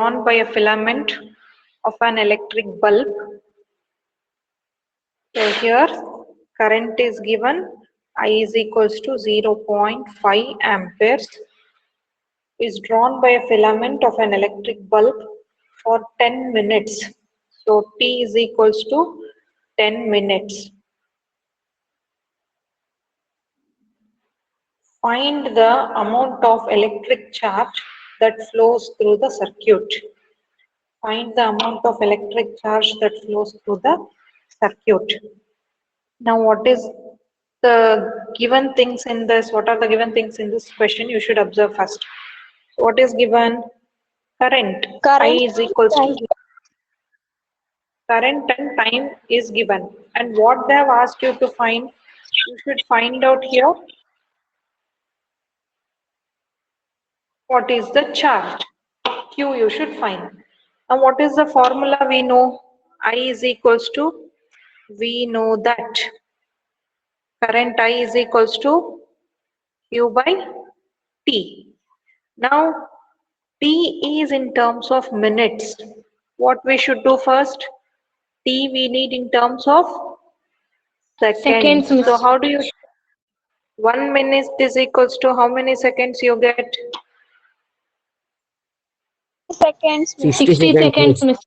drawn by a filament of an electric bulb. So here current is given, I is equals to 0.5 amperes, is drawn by a filament of an electric bulb for 10 minutes. So T is equals to 10 minutes. Find the amount of electric charge that flows through the circuit. Find the amount of electric charge that flows through the circuit. Now, what is the given things in this? What are the given things in this question? You should observe first. What is given? Current. I Current is equals to current and time is given. And what they have asked you to find, you should find out here what is the charge. Q you should find. And what is the formula we know? I is equals to, we know that current I is equals to Q by T. Now, T is in terms of minutes. What we should do first? T we need in terms of seconds. Seconds, So miss. how do you, 1 minute is equals to how many seconds you get? seconds, miss. 60 seconds, miss.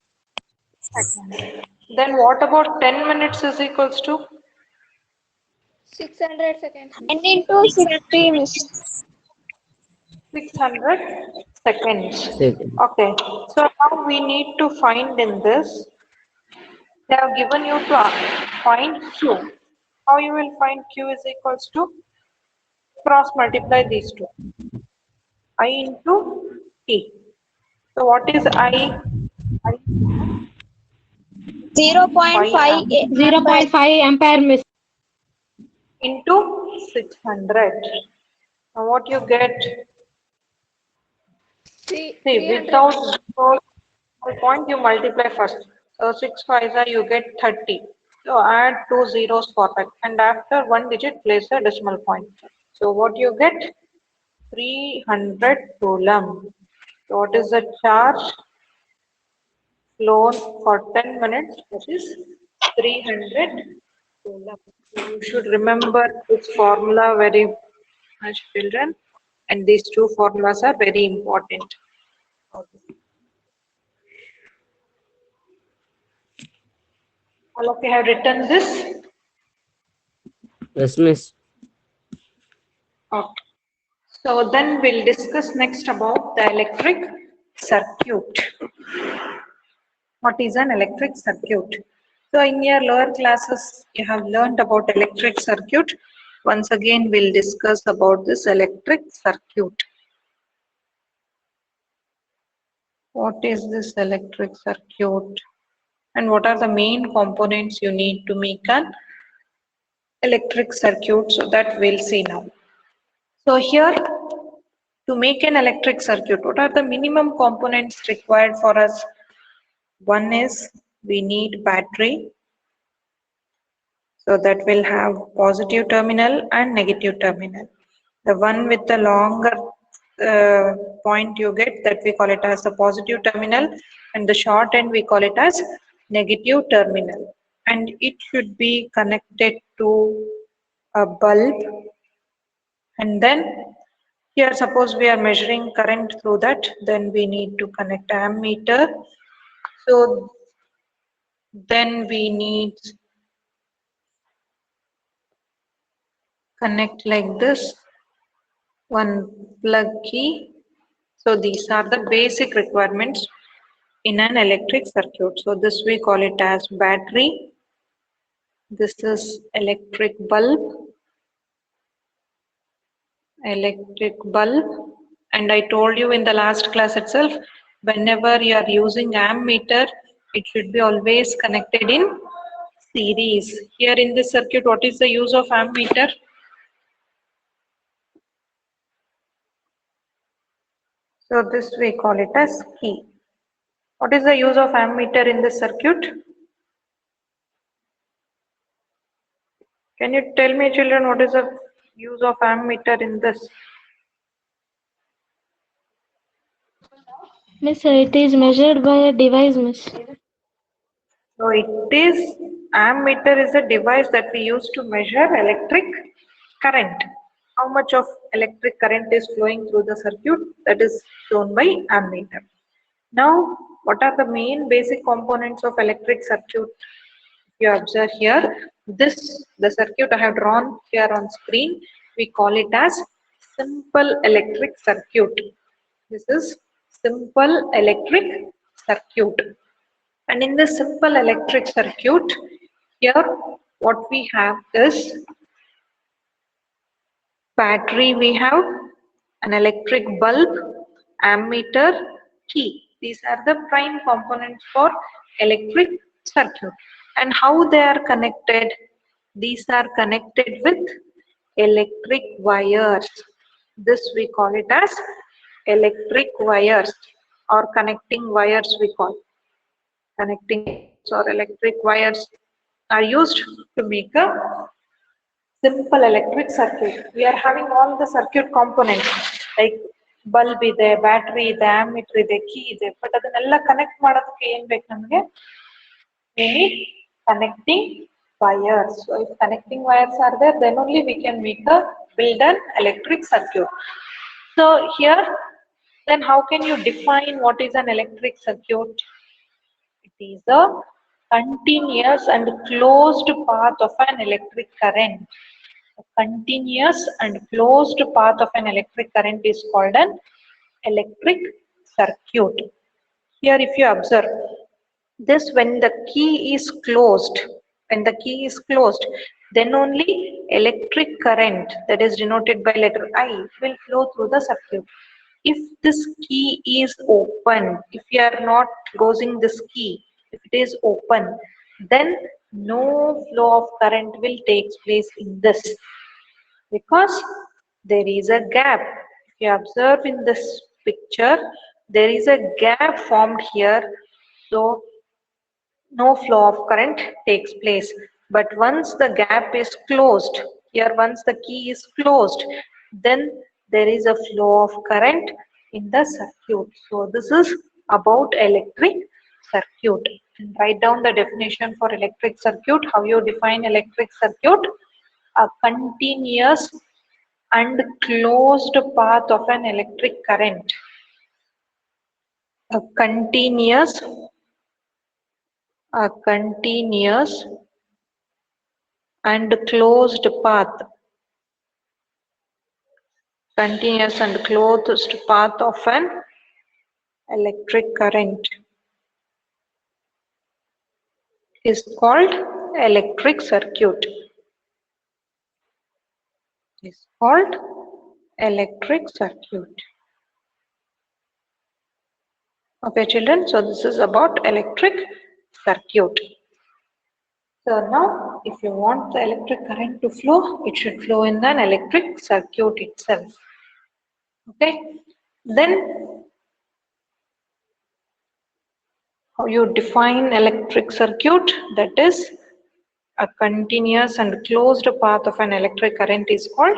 Then what about 10 minutes is equals to? 600 seconds. And into 60, miss. 600 seconds. Second. Okay, so now we need to find in this, they have given you to find Q. How you will find Q is equals to? Cross multiply these two. I into T. So what is I? I 0.5 0.5 ampere, miss. into 600. Now what you get? See, 300. without the point you multiply first. So 6 5s are you get 30. So add 2 zeros for that. And after one digit place a decimal point. So what you get? 300 coulomb. So what is the charge flown for 10 minutes? That is 300 coulomb. So you should remember this formula very much, children. And these two formulas are very important. All of you have written this? Yes, miss. Okay. So then we'll discuss next about the electric circuit. What is an electric circuit? So in your lower classes, you have learned about electric circuit. Once again, we'll discuss about this electric circuit. What is this electric circuit? And what are the main components you need to make an electric circuit? So that we'll see now. So here, to make an electric circuit, what are the minimum components required for us? One is we need battery. So that will have positive terminal and negative terminal. The one with the longer point you get, that we call it as the positive terminal, and the short end we call it as negative terminal. And it should be connected to a bulb. And then here suppose we are measuring current through that, then we need to connect ammeter. So then we need connect like this, one plug key. So these are the basic requirements in an electric circuit. So this we call it as battery. This is electric bulb. And I told you in the last class itself, whenever you are using ammeter, it should be always connected in series. Here in this circuit, what is the use of ammeter? So this we call it as key. What is the use of ammeter in this circuit? Can you tell me, children, what is the use of ammeter in this? Miss, it is measured by a device, miss. So it is, ammeter is a device that we use to measure electric current. How much of electric current is flowing through the circuit, that is shown by ammeter. Now, what are the main basic components of electric circuit? If you observe here, the circuit I have drawn here on screen, we call it as simple electric circuit. This is simple electric circuit. And in the simple electric circuit, here what we have is battery, we have an electric bulb, ammeter, key. These are the prime components for electric circuit. And how they are connected? These are connected with electric wires. This we call it as electric wires or connecting wires we call. Connecting or electric wires are used to make a simple electric circuit. We are having all the circuit components like bulb ಇದೆ, battery ಇದೆ, ammeter ಇದೆ, key ಇದೆ. But ಅದನ್ನೆಲ್ಲ connect ಮಾಡೋದಕ್ಕೆ ಏನು ಬೇಕು ನಮಗೆ? We need connecting wires. So if connecting wires are there, then only we can build an electric circuit. So here, then how can you define what is an electric circuit? It is a continuous and closed path of an electric current. A continuous and closed path of an electric current is called an electric circuit. Here if you observe this, when the key is closed, then only electric current, that is denoted by letter I, will flow through the circuit. If this key is open, if you are not closing this key, if it is open, then no flow of current will take place in this, because there is a gap. If you observe in this picture, there is a gap formed here, so no flow of current takes place. But once the gap is closed, here once the key is closed, then there is a flow of current in the circuit. So this is about electric circuit. And write down the definition for electric circuit. How you define electric circuit? A continuous and closed path of an electric current. A continuous and closed path. Continuous and closed path of an electric current is called electric circuit. Is called electric circuit. Okay, children. So this is about electric circuit. So now, if you want the electric current to flow, it should flow in an electric circuit itself. Okay. Then, how you define electric circuit? That is, a continuous and closed path of an electric current is called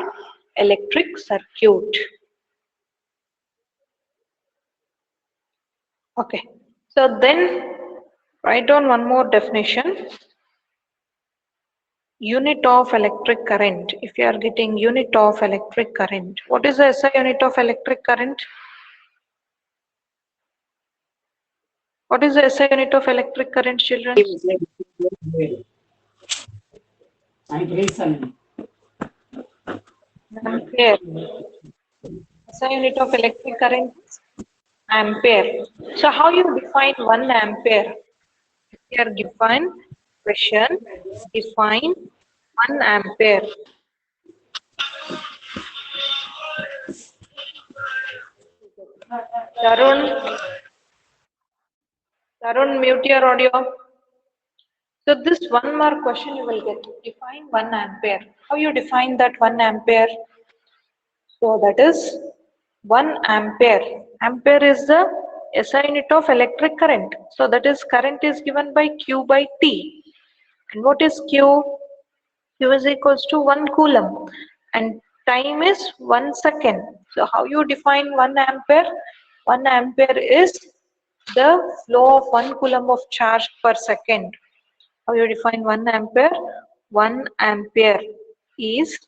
electric circuit. Okay. So then, write down one more definition. Unit of electric current. If you are getting unit of electric current, what is the SI unit of electric current? What is the SI unit of electric current, children? Ampere. SI unit of electric current is ampere. So how you define 1 ampere? Here given question, define 1 ampere. Tarun, mute your audio. So this one more question you will get. Define 1 ampere. How you define that 1 ampere? So that is 1 ampere. Ampere is the SI unit of electric current. So that is current is given by Q by T. And what is Q? Q is equals to 1 coulomb. And time is 1 second. So how you define 1 ampere? 1 ampere is the flow of 1 coulomb of charge per second. How you define 1 ampere? 1 ampere is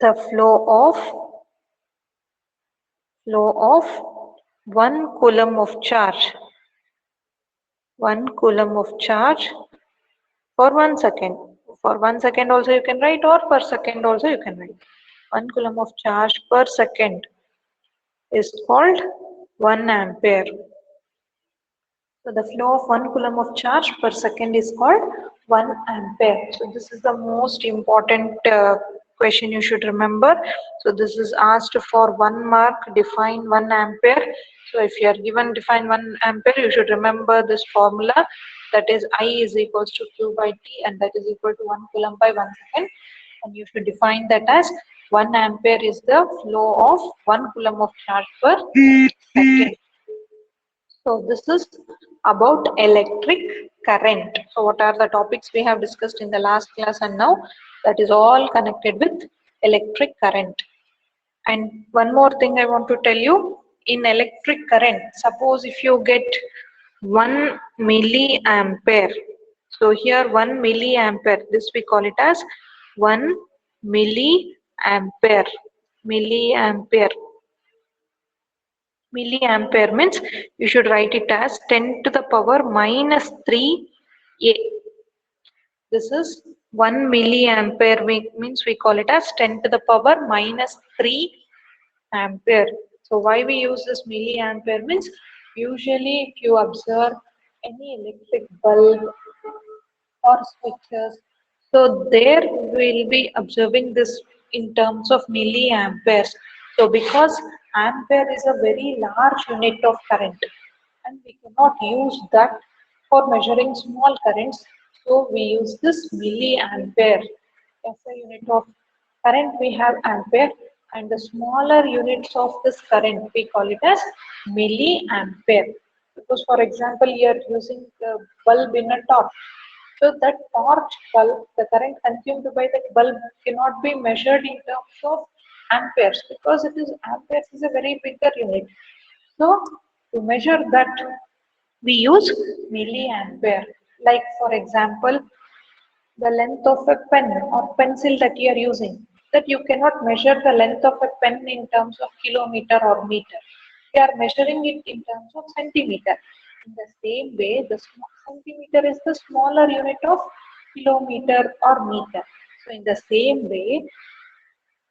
the flow of 1 coulomb of charge. 1 coulomb of charge for 1 second. For 1 second also you can write, or per second also you can write. 1 coulomb of charge per second is called 1 ampere. So the flow of 1 coulomb of charge per second is called 1 ampere. So this is the most important question you should remember. So this is asked for 1 mark, define 1 ampere. So if you are given define 1 ampere, you should remember this formula, that is I is equals to Q by T, and that is equal to 1 coulomb by 1 second. And you should define that as 1 ampere is the flow of 1 coulomb of charge per second. So this is about electric current. So what are the topics we have discussed in the last class, and now that is all connected with electric current. And one more thing I want to tell you, in electric current, suppose if you get 1 milliampere. So here 1 milliampere, this we call it as 1 milliampere. Milliampere means you should write it as 10 to the power minus 3A. This is 1 milliampere, means we call it as 10 to the power minus 3 ampere. So why we use this milliampere means, usually if you observe any electric bulb or switches, so there we'll be observing this in terms of milliamperes. So because ampere is a very large unit of current, and we cannot use that for measuring small currents, so we use this milliampere as a unit of current. We have ampere, and the smaller units of this current we call it as milliampere. Because for example, you are using the bulb in a torch, so that torch bulb, the current consumed by that bulb cannot be measured in terms of amperes, because it is amperes is a very bigger unit. So to measure that, we use milliampere. Like for example, the length of a pen or pencil that you are using, that you cannot measure the length of a pen in terms of kilometer or meter. We are measuring it in terms of centimeter. In the same way, the centimeter is the smaller unit of kilometer or meter. So in the same way,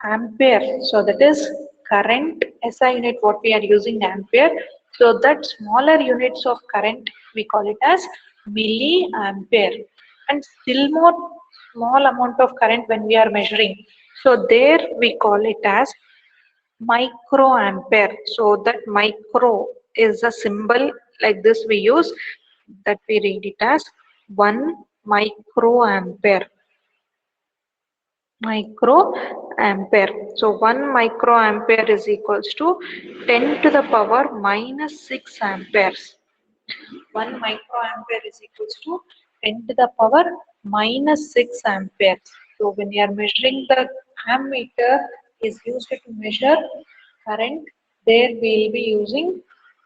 ampere, so that is current SI unit, what we are using ampere. So that smaller units of current we call it as milliampere, and still more small amount of current when we are measuring, so there we call it as microampere. So that micro is a symbol like this we use, that we read it as 1 microampere. Microampere. So 1 microampere is equals to 10 to the power minus 6 amperes. 1 microampere is equals to 10 to the power minus 6 amperes. So when you are measuring, the ammeter is used to measure current. There we will be using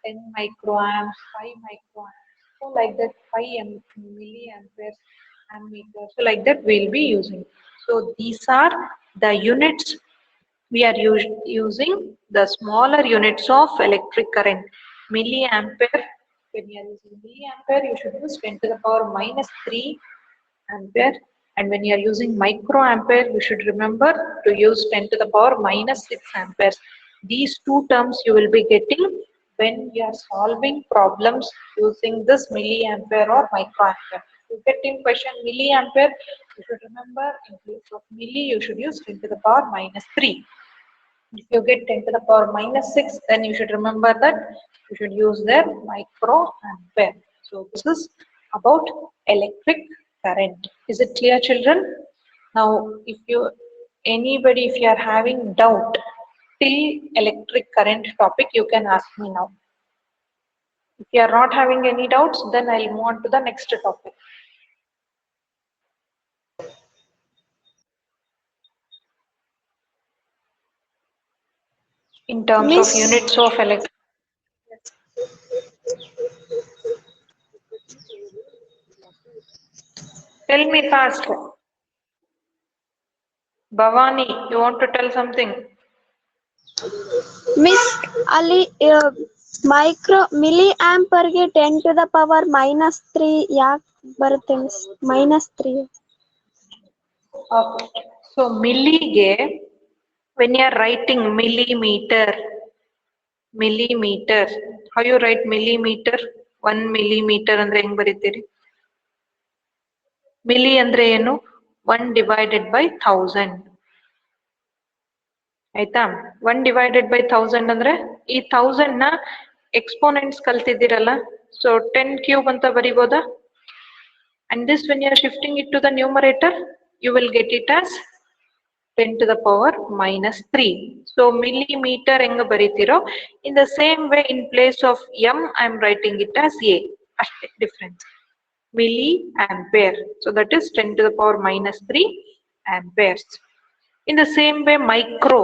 10 microamps, 5 microamps. So like that, 5 milliamperes ammeter. So like that we will be using. So these are the units we are using, the smaller units of electric current. Milliampere, when you are using milliampere, you should use 10 to the power minus 3 ampere. And when you are using microampere, you should remember to use 10 to the power minus 6 amperes. These two terms you will be getting when you are solving problems using this milliampere or microampere. You get in question milliampere, you should remember in place of milli, you should use 10 to the power minus 3. If you get 10 to the power minus 6, then you should remember that you should use their microampere. So this is about electric current. Is it clear, children? Now, if you are having doubt till electric current topic, you can ask me now. If you are not having any doubts, then I'll move on to the next topic. In terms Miss, of units of electric. Tell me fast. Bhavani, you want to tell something? Miss ಅಲ್ಲಿ micro milli ಆಂಪರ್ಗೆ 10⁻³ ಯಾಕೆ ಬರುತ್ತೆ miss -3? Okay. So millige, when you are writing millimeter, how you write millimeter? 1 millimeter ಅಂದ್ರೆ ಹೆಂಗ್ ಬರೀತೀರಿ? Milli ಅಂದ್ರೆ ಏನು? 1 divided by 1000. ಆಯ್ತಾ? 1 divided by 1000 ಅಂದ್ರೆ ಈ 1000 ನ ಎಕ್ಸ್ಪೋನೆಂಟ್ಸ್ ಕಲ್ತಿದ್ದೀರಲ್ಲ, so 10³ ಅಂತ ಬರಿಬೋದಾ? And this when you are shifting it to the numerator, you will get it as 10⁻³ So millimeter ಹೆಂಗ ಬರೀತಿರೋ, in the same way in place of m I am writing it as a. ಅಷ್ಟೇ difference. Milli ampere. So that is 10⁻³ amperes. In the same way micro.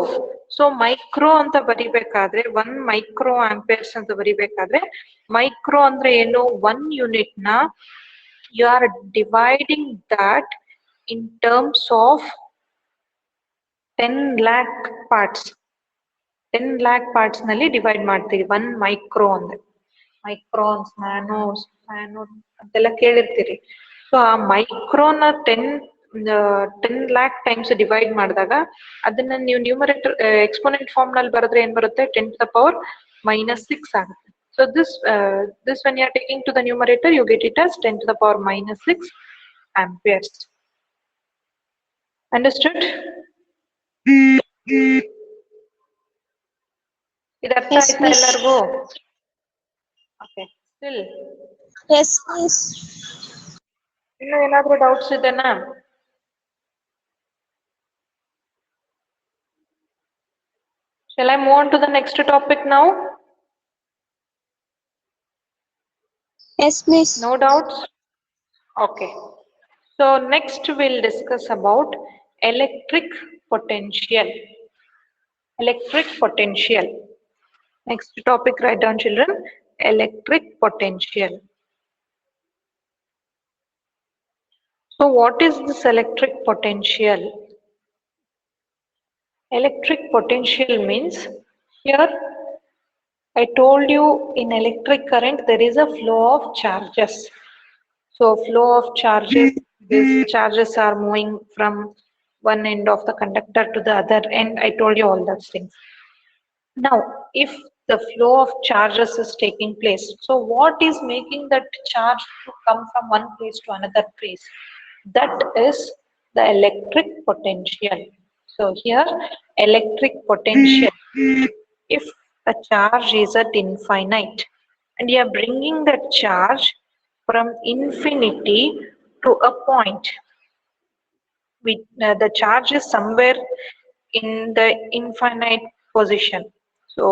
So micro ಅಂತ ಬರಿಬೇಕಾದ್ರೆ 1 micro amperes ಅಂತ ಬರಿಬೇಕಾದ್ರೆ micro ಅಂದ್ರೆ ಏನು? 1 unit ನ you are dividing that in terms of 10 lakh parts. 10 lakh parts ನಲ್ಲಿ divide ಮಾಡ್ತೀವಿ 1 micro ಅಂದ್ರೆ. Microns, ನ್ಯಾನೋಸ್, ಅಂತೆಲ್ಲ ಕೇಳಿರ್ತೀರಿ. So ಆ ಮೈಕ್ರೋನ 10 lakh ಟೈಮ್ಸ್ ಡಿವೈಡ್ ಮಾಡಿದಾಗ ಅದನ್ನ ನೀವು ನ್ಯೂಮರೇಟರ್ ಎಕ್ಸ್ಪೋನೆಂಟ್ ಫಾರ್ಮ್ ನಲ್ಲಿ ಬರೆದ್ರೆ ಏನ್ ಬರುತ್ತೆ? 10⁻⁻6 ಆಗುತ್ತೆ. So this when you are taking to the numerator, you get it as 10⁻⁻6 amperes. Understood? ಇದು ಅರ್ಥ Yes, ಆಯ್ತಾ miss. ಎಲ್ಲರಿಗೂ? Okay. Still yes miss. ಇನ್ನು ಏನಾದ್ರೂ ಡೌಟ್ಸ್ ಇದೆನಾ? Shall I move on to the next topic now? Yes miss. No doubts? Okay. So next we'll discuss about electric potential. Electric potential. Next topic, write down children. Electric potential. So what is this electric potential? Electric potential means, here I told you in electric current there is a flow of charges. So flow of charges, these charges are moving from one end of the conductor to the other end. I told you all those things. Now, if the flow of charges is taking place, so what is making that charge to come from one place to another place? That is the electric potential. So here, electric potential, if a charge is at infinite and you are bringing that charge from infinity to a point, the charge is somewhere in the infinite position. So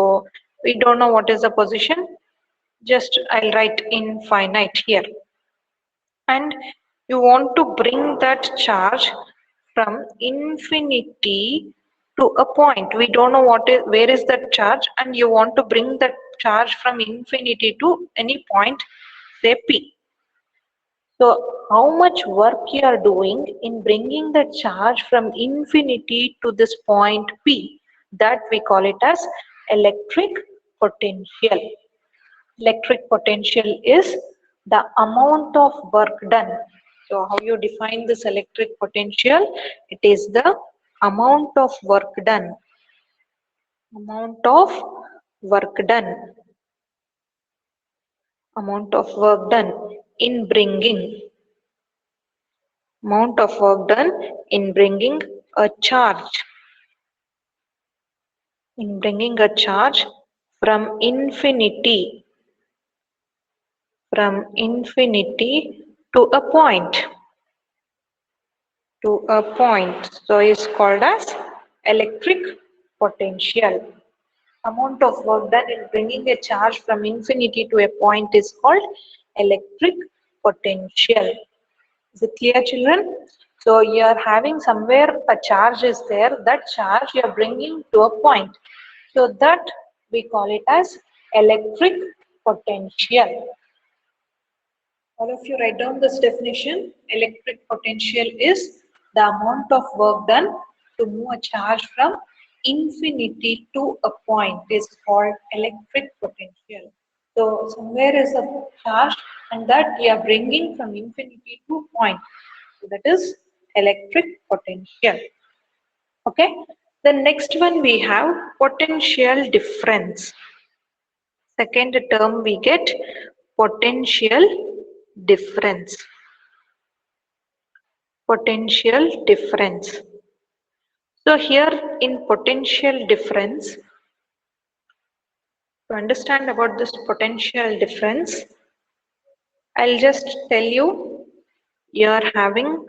we don't know what is the position. Just I'll write infinite here. And you want to bring that charge from infinity to a point. We don't know where is that charge, and you want to bring that charge from infinity to any point, say P. So how much work you are doing in bringing the charge from infinity to this point P, that we call it as electric potential. Electric potential is the amount of work done. So how you define this electric potential? It is the amount of work done. Amount of work done. Amount of work done in bringing. Amount of work done in bringing a charge. In bringing a charge from infinity. From infinity to a point. To a point. So it's called as electric potential. Amount of work done in bringing a charge from infinity to a point is called electric potential. Is it clear, children? So you are having somewhere a charge is there. That charge you are bringing to a point. So that we call it as electric potential. All of you write down this definition. Electric potential is the amount of work done to move a charge from infinity to a point is called electric potential. So somewhere is a charge and that we are bringing from infinity to point. So that is electric potential. Okay. The next one we have potential difference. Second term we get potential difference. Potential difference. So here in potential difference, to understand about this potential difference, I'll just tell you, you're having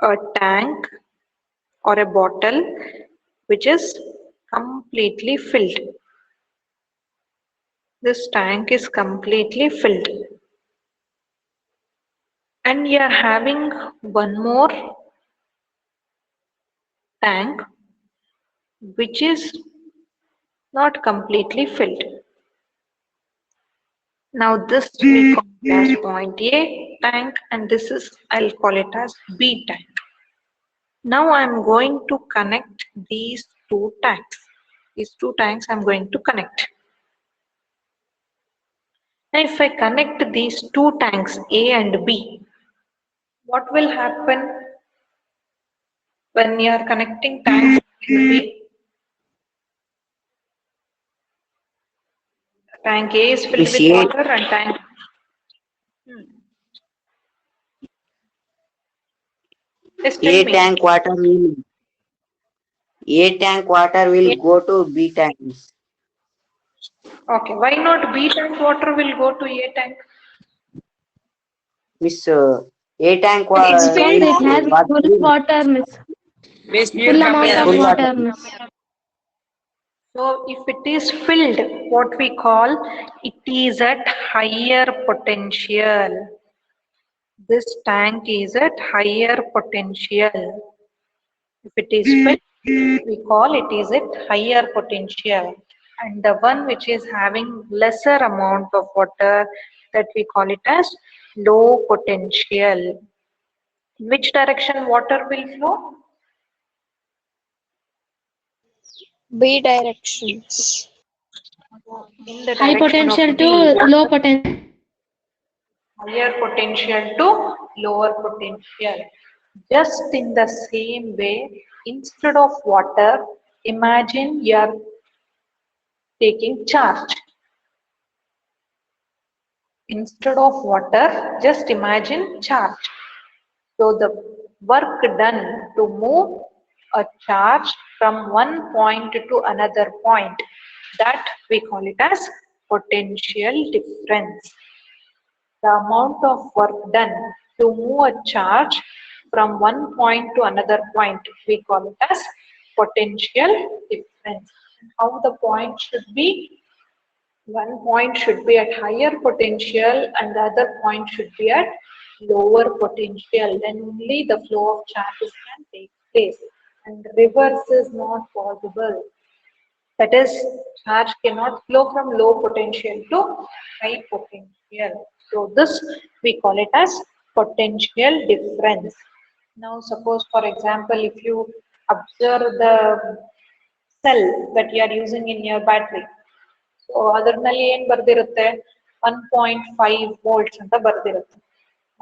a tank or a bottle which is completely filled. This tank is completely filled. And you're having one more tank which is not completely filled. Now this we call it as point A tank and this is, I'll call it as B tank. Now I'm going to connect these two tanks. These two tanks I'm going to connect. Now if I connect these two tanks A and B, what will happen when you are connecting tanks A and B? Tank A is filled This with water and tank. Yes, tell A me. tank water will go to B tanks. Okay, why not B tank water will go to A tank? Miss, A tank Because water it has full water, miss. Full amount of full water. water, miss. So if it is filled, what we call, it is at higher potential. This tank is at higher potential. If it is filled, we call it is at higher potential. And the one which is having lesser amount of water, that we call it as low potential. In which direction water will flow? B directions. In the High direction of potential B. to low potential. Higher potential to lower potential. Just in the same way, instead of water, imagine you are taking charge. Instead of water, just imagine charge. So the work done to move a charge from one point to another point, that we call it as potential difference. The amount of work done to move a charge from one point to another point, we call it as potential difference. How the point should be? One point should be at higher potential and the other point should be at lower potential. Then only the flow of charges can take place. And reverse is not possible. That is, charge cannot flow from low potential to high potential. So this we call it as potential difference. Now suppose for example, if you observe the cell that you are using in your battery. So ಅದರಲ್ಲಿ ಏನು ಬರ್ದಿರುತ್ತೆ 1.5 volts ಅಂತ ಬರ್ದಿರುತ್ತೆ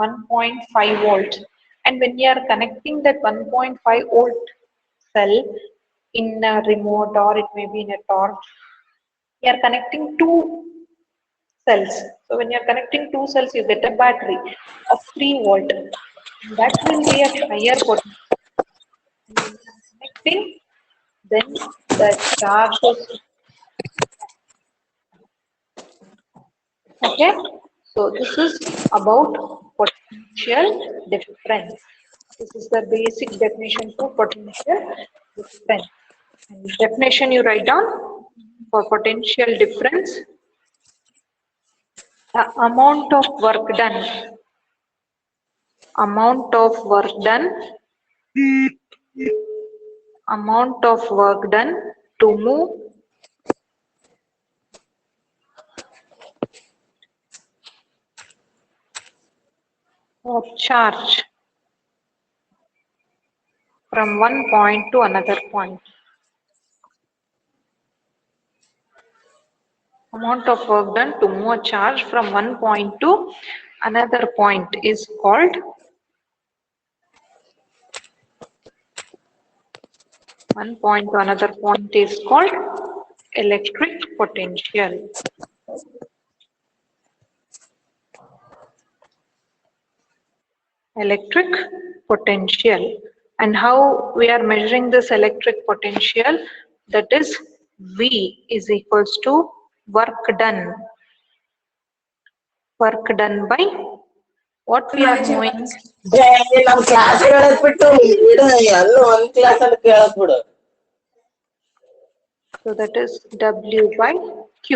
1.5 volts and when you are connecting that 1.5 volt cell in a remote or it may be in a torch, you are connecting two cells. So when you are connecting two cells, you get a battery of 3 volt. That will be at higher potential. When you are connecting, then the charge is okay. So this is about potential difference. This is the basic definition for potential difference. And definition you write down for potential difference. The amount of work done. Amount of work done. Amount of work done to move or charge from one point to another point. Amount of work done to move a charge from one point to another point is called electric potential. Electric potential. And how we are measuring this electric potential? That is V is equals to work done. Work done by what we are moving. ನಮ್ class ಹೇಳಕ್ ಬಿಟ್ಟು ಬಿಡು ಎಲ್ಲ ಒಂದ್ class ಅಲ್ಲಿ ಕೇಳಕ್ ಬಿಡು. So that is W by Q.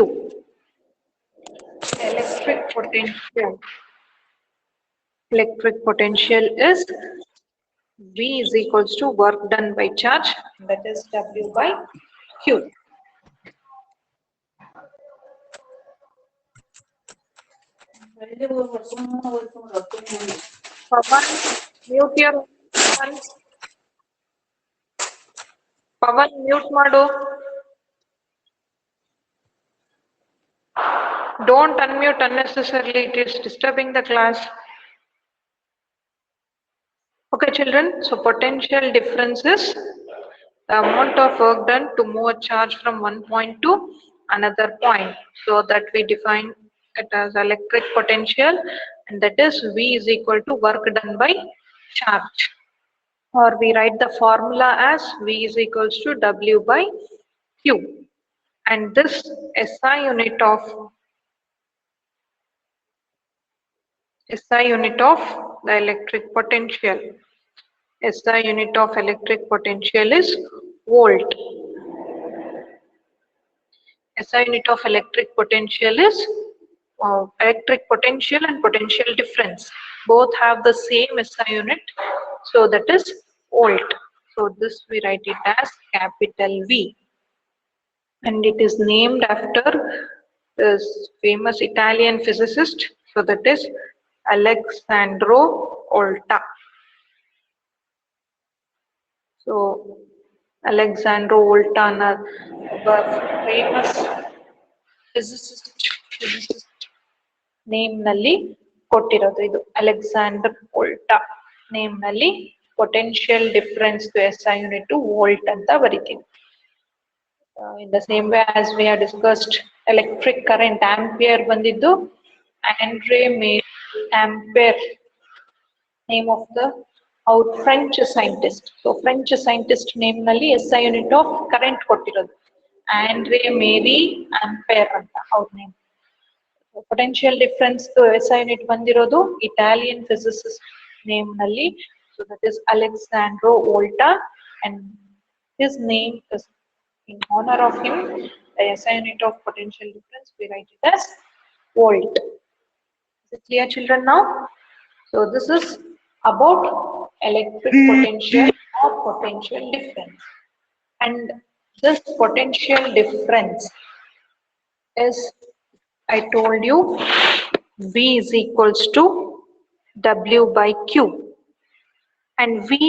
Electric potential. Electric potential is V is equals to work done by charge, that is W by Q. Pawan, mute your phone. Pawan, mute madu. Don't unmute unnecessarily, it is disturbing the class. Okay, children, so potential difference is the amount of work done to move a charge from one point to another point. So that we define it as electric potential, and that is V is equal to work done by charge. Or we write the formula as V is equals to W by Q. And this SI unit of the electric potential. SI unit of electric potential is volt. SI unit of electric potential is electric potential and potential difference. Both have the same SI unit, so that is volt. So this we write it as capital V. And it is named after this famous Italian physicist, so that is Alessandro Volta. So Alessandro Volta, the famous physicist name ನಲ್ಲಿ ಕೊಟ್ಟಿರೋದು ಇದು Alexander Volta name ನಲ್ಲಿ potential difference to SI unit volt ಅಂತ ಬರಿತೀವಿ. In the same way as we have discussed electric current, ampere ಬಂದಿದ್ದು Andre Ampere, name of the French scientist. So French scientist name ನಲ್ಲಿ SI unit of current ಕೊಟ್ಟಿರೋದು Andre Marie Ampere ಅಂತ ಅವ್ರ name. Potential difference to SI unit ಬಂದಿರೋದು Italian physicist name ನಲ್ಲಿ, so that is Alessandro Volta, and his name is in honor of him. The SI unit of potential difference we write it as volt. Is it clear, children, now? So this is about electric potential or potential difference, and this potential difference is, I told you, V is equals to W by Q, and we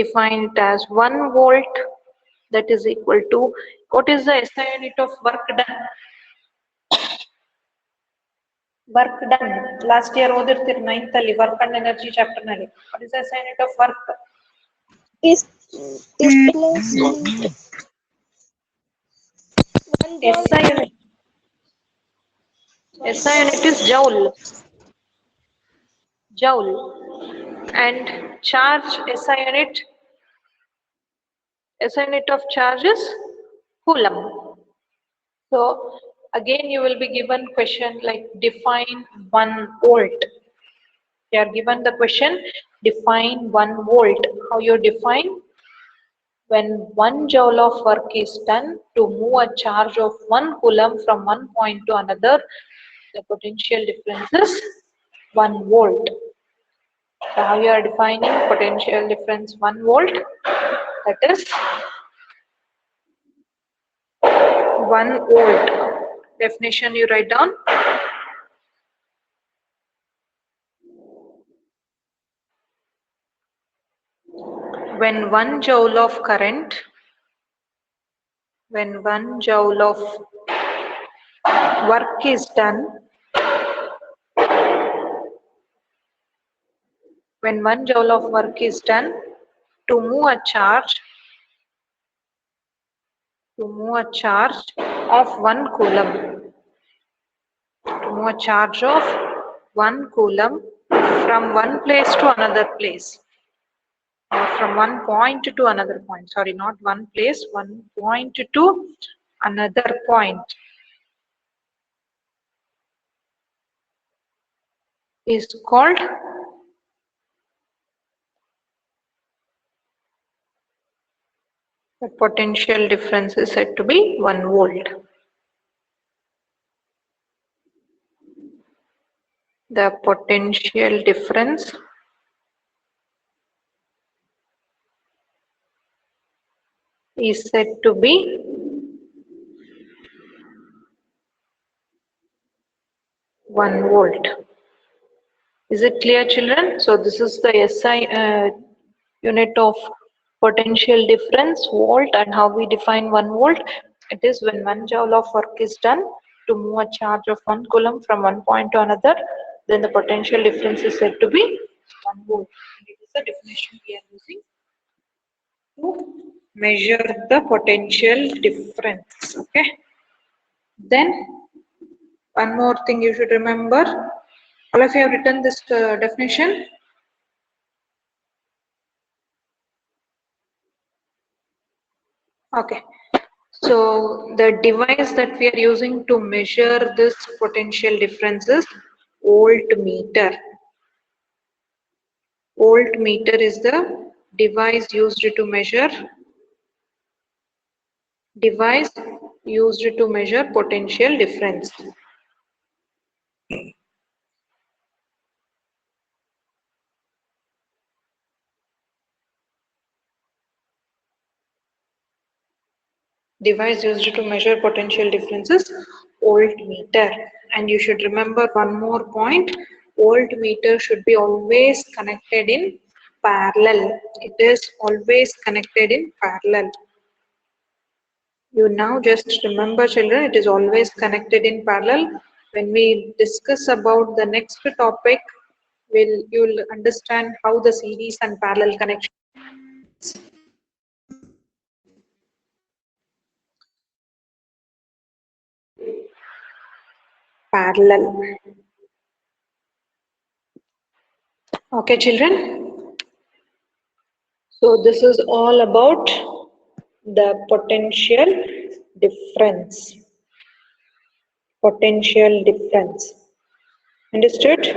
define it as 1 volt, that is equal to, what is the SI unit of work done? Work done, last year ಓದಿರ್ತೀರಿ 9th ಅಲ್ಲಿ work and energy chapter ನಲ್ಲಿ. What is the SI unit of work? Displacement. SI unit. SI unit is joule. Joule. And charge SI unit of charge is coulomb. So again you will be given question like define 1 volt. You are given the question define 1 volt. How you define? When 1 joule of work is done to move a charge of 1 coulomb from one point to another, the potential difference is 1 volt. So how you are defining potential difference 1 volt? That is 1 volt. Definition you write down. when 1 joule of current, when 1 joule of work is done, when 1 joule of work is done to move a charge of 1 coulomb, to move a charge of 1 coulomb from one place to another place, or from one point to another point. Sorry, not one place, one point to another point is called the potential difference is said to be 1 volt. The potential difference is said to be 1 volt. Is it clear, children? So this is the SI unit of potential difference, volt, and how we define 1 volt. It is when 1 joule of work is done to move a charge of 1 coulomb from one point to another, then the potential difference is said to be 1 volt. And it is the definition we are using to measure the potential difference. Okay. Then one more thing you should remember. All of you have written this definition. Okay. So the device that we are using to measure this potential difference is voltmeter. Voltmeter is the device used to measure potential difference. Device used to measure potential differences, voltmeter. And you should remember one more point, voltmeter should be always connected in parallel. It is always connected in parallel. You now just remember, children, it is always connected in parallel. When we discuss about the next topic, you'll understand how the series and parallel connection. Parallel. Okay, children. So this is all about the potential difference. Potential difference. Understood?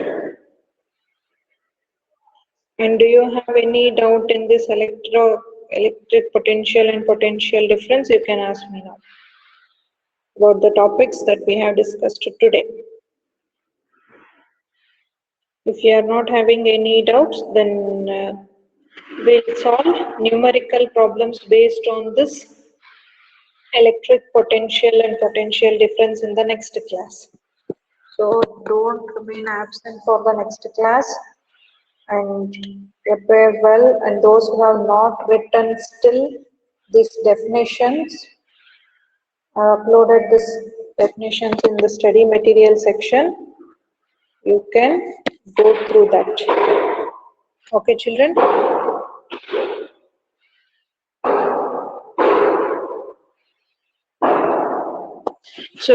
And do you have any doubt in this electric potential and potential difference? You can ask me now about the topics that we have discussed today. If you are not having any doubts, then we'll solve numerical problems based on this electric potential and potential difference in the next class. So don't remain absent for the next class and prepare well. And those who have not written still these definitions, I uploaded this definitions in the study material section. You can go through that. Okay, children? So